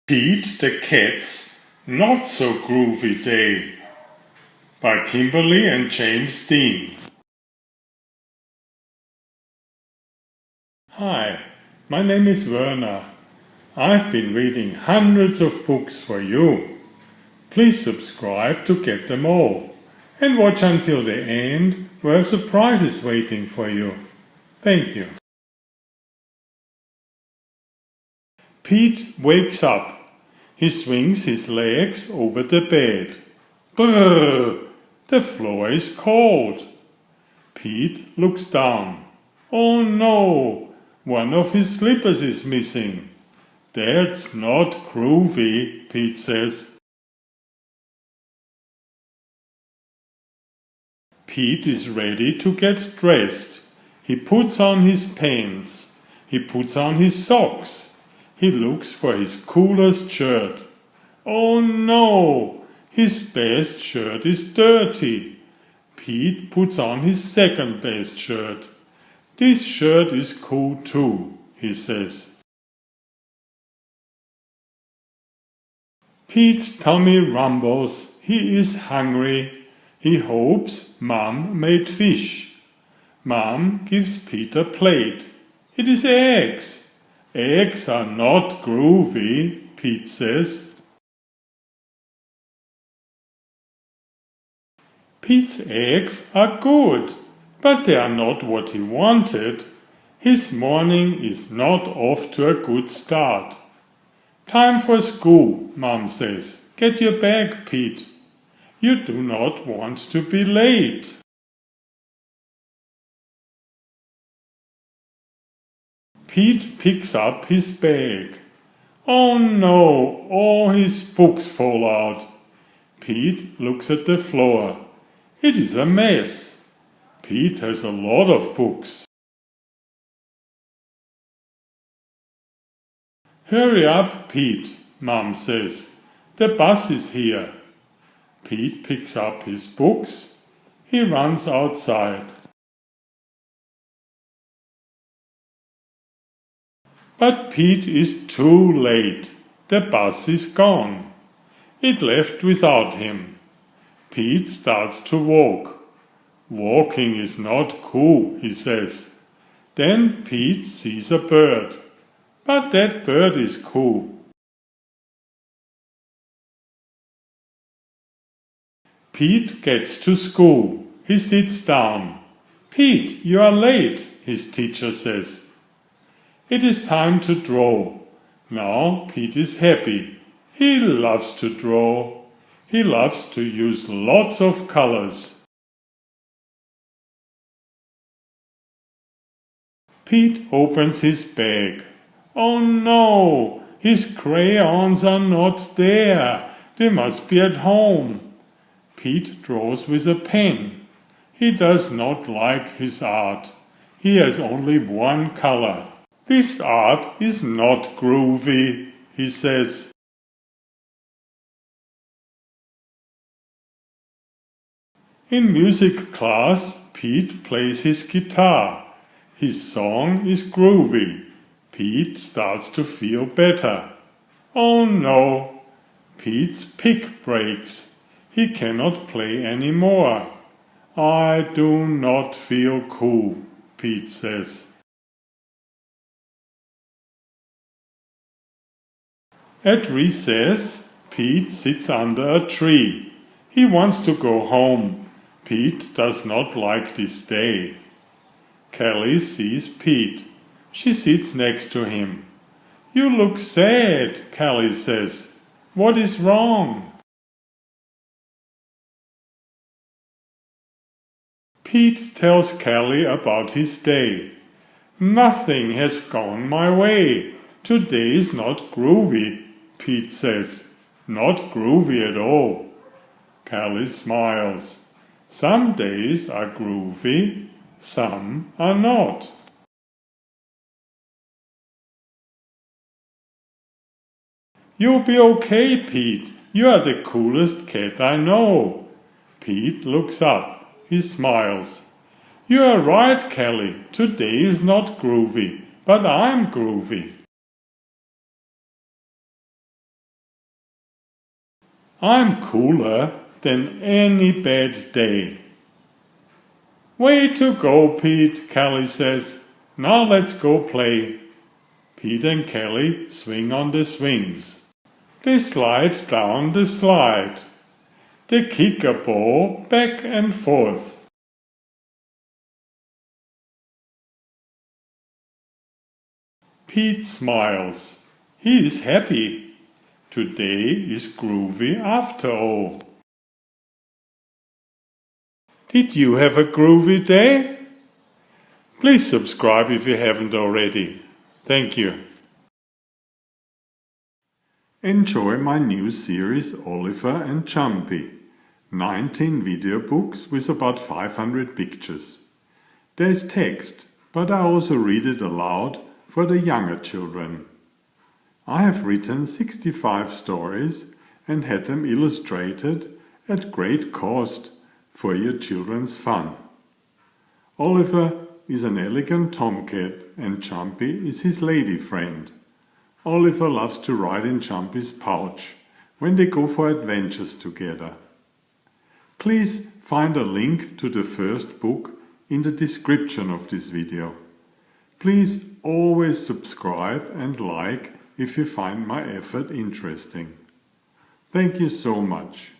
Pete the Cat's Not So Groovy Day by Kimberly and James Dean. Hi, my name is Werner. I've been reading hundreds of books for you. Please subscribe to get them all and watch until the end where a surprise is waiting for you. Thank you. Pete wakes up. He swings his legs over the bed. Brrr! The floor is cold. Pete looks down. Oh no! One of his slippers is missing. That's not groovy, Pete says. Pete is ready to get dressed. He puts on his pants. He puts on his socks. He looks for his coolest shirt. Oh no! His best shirt is dirty. Pete puts on his second best shirt. This shirt is cool too, he says. Pete's tummy rumbles. He is hungry. He hopes Mom made fish. Mom gives Pete a plate. It is eggs. Eggs are not groovy, Pete says. Pete's eggs are good, but they are not what he wanted. His morning is not off to a good start. Time for school, Mom says. Get your bag, Pete. You do not want to be late. Pete picks up his bag. Oh no, all his books fall out. Pete looks at the floor. It is a mess. Pete has a lot of books. Hurry up, Pete, Mom says. The bus is here. Pete picks up his books. He runs outside. But Pete is too late. The bus is gone. It left without him. Pete starts to walk. Walking is not cool, he says. Then Pete sees a bird. But that bird is cool. Pete gets to school. He sits down. Pete, you are late, his teacher says. It is time to draw. Now Pete is happy. He loves to draw. He loves to use lots of colors. Pete opens his bag. Oh no! His crayons are not there. They must be at home. Pete draws with a pen. He does not like his art. He has only one color. This art is not groovy, he says. In music class, Pete plays his guitar. His song is groovy. Pete starts to feel better. Oh no! Pete's pick breaks. He cannot play anymore. I do not feel cool, Pete says. At recess, Pete sits under a tree. He wants to go home. Pete does not like this day. Kelly sees Pete. She sits next to him. You look sad, Kelly says. What is wrong? Pete tells Kelly about his day. Nothing has gone my way. Today is not groovy, Pete says. Not groovy at all. Kelly smiles. Some days are groovy, some are not. You'll be okay, Pete. You are the coolest cat I know. Pete looks up. He smiles. You are right, Kelly. Today is not groovy, but I'm groovy. I'm cooler than any bad day. Way to go, Pete, Kelly says. Now let's go play. Pete and Kelly swing on the swings. They slide down the slide. They kick a ball back and forth. Pete smiles. He is happy. Today is groovy after all. Did you have a groovy day? Please subscribe if you haven't already. Thank you. Enjoy my new series Oliver and Jumpy. 19 video books with about 500 pictures. There's text, but I also read it aloud for the younger children. I have written 65 stories and had them illustrated at great cost for your children's fun. Oliver is an elegant tomcat and Jumpy is his lady friend. Oliver loves to ride in Jumpy's pouch when they go for adventures together. Please find a link to the first book in the description of this video. Please always subscribe and like if you find my effort interesting. Thank you so much.